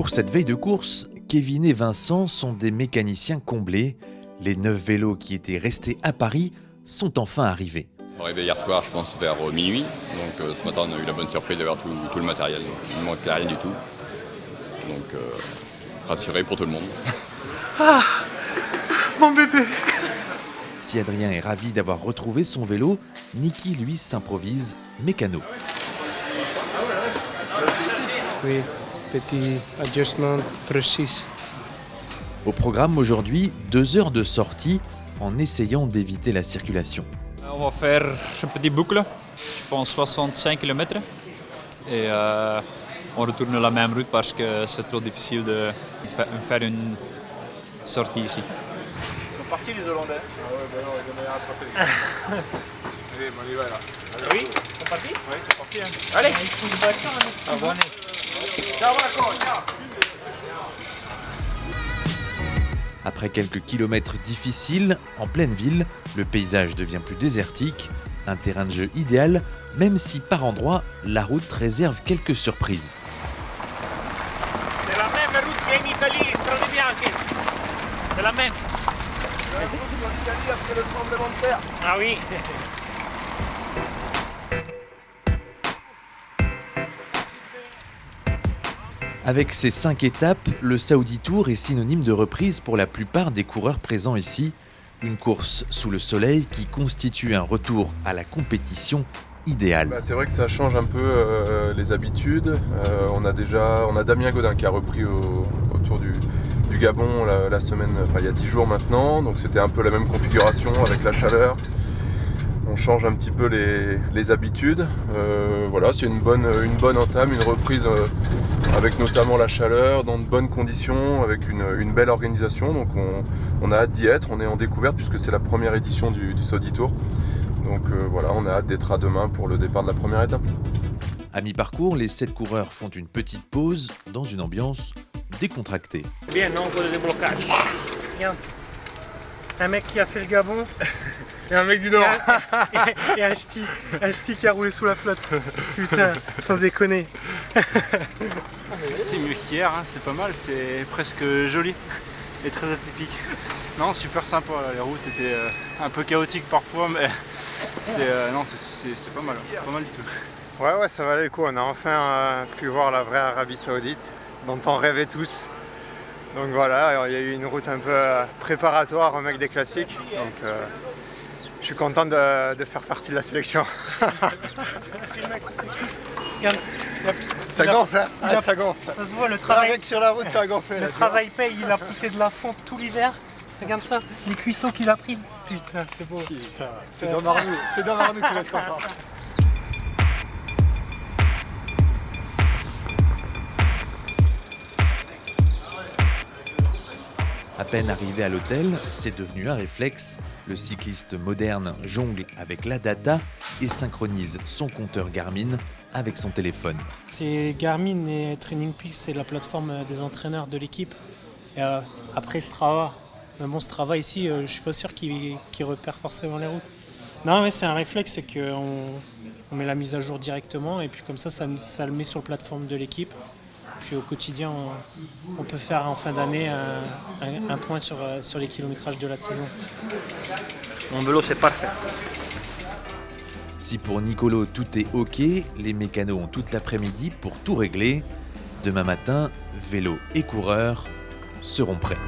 Pour cette veille de course, Kevin et Vincent sont des mécaniciens comblés. Les 9 vélos qui étaient restés à Paris sont enfin arrivés. On est arrivé hier soir, je pense, vers minuit. Donc ce matin, on a eu la bonne surprise d'avoir tout le matériel. Il ne manquait rien du tout. Donc rassuré pour tout le monde. Ah, mon bébé! Si Adrien est ravi d'avoir retrouvé son vélo, Niki, lui, s'improvise mécano. Oui, petit adjustment précis. Au programme aujourd'hui, 2 heures de sortie en essayant d'éviter la circulation. On va faire une petite boucle, je pense 65 km. Et on retourne la même route parce que c'est trop difficile de faire une sortie ici. Ils sont partis les Hollandais. Ah ouais, bah non, ils vont rattraper. Allez, on y va là. Alors, oui, ils sont partis? Oui, ils sont partis. Hein. Allez, il faut une voiture. Ah, bonne année. Ciao, Marco, ciao. Après quelques kilomètres difficiles, en pleine ville, le paysage devient plus désertique, un terrain de jeu idéal, même si par endroits, la route réserve quelques surprises. C'est la même route qu'en Italie, Strade Bianche. C'est la même. C'est la route de l'Italie après le tremblement de terre. Ah oui. Avec ses 5 étapes, le Saudi Tour est synonyme de reprise pour la plupart des coureurs présents ici. Une course sous le soleil qui constitue un retour à la compétition idéale. C'est vrai que ça change un peu les habitudes. On a Damien Godin qui a repris autour du Gabon la semaine, il y a 10 jours maintenant. Donc c'était un peu la même configuration avec la chaleur. On change un petit peu les habitudes. Voilà, c'est une bonne entame, une reprise avec notamment la chaleur, dans de bonnes conditions, avec une belle organisation. Donc on a hâte d'y être. On est en découverte puisque c'est la première édition du Saudi Tour. Donc voilà, on a hâte d'être à demain pour le départ de la première étape. À mi-parcours, les 7 coureurs font une petite pause dans une ambiance décontractée. Bien, non, pour le déblocage. Regarde, un mec qui a fait le Gabon. Et un mec du Nord. Et un ch'ti qui a roulé sous la flotte. Putain, sans déconner. C'est mieux qu'hier, hein, c'est pas mal, c'est presque joli et très atypique. Non, super sympa, là, les routes étaient un peu chaotiques parfois, mais c'est pas mal, pas mal du tout. Ouais, ça valait le coup, on a enfin pu voir la vraie Arabie Saoudite, dont on rêvait tous. Donc voilà, il y a eu une route un peu préparatoire au mec des classiques, donc je suis content de faire partie de la sélection. Regarde, Ça gonfle, hein? Ça gonfle. ça se voit, le travail. Avec sur la route, ça a gonflé. Le travail paye, il a poussé de la fonte tout l'hiver. Regarde ça, les cuissons qu'il a pris. Putain, c'est beau. Putain, c'est dans Marnou qui va être content. À peine arrivé à l'hôtel, c'est devenu un réflexe. Le cycliste moderne jongle avec la data et synchronise son compteur Garmin avec son téléphone. C'est Garmin et Training Peaks, c'est la plateforme des entraîneurs de l'équipe. Et après Strava. Mais bon, Strava ici, je suis pas sûr qu'il repère forcément les routes. Non, mais c'est un réflexe, c'est qu'on met la mise à jour directement et puis comme ça le met sur la plateforme de l'équipe. Puis au quotidien, on peut faire en fin d'année un point sur les kilométrages de la saison. Mon vélo, c'est parfait. Si pour Nicolo tout est OK, les mécanos ont toute l'après-midi pour tout régler. Demain matin, vélo et coureurs seront prêts.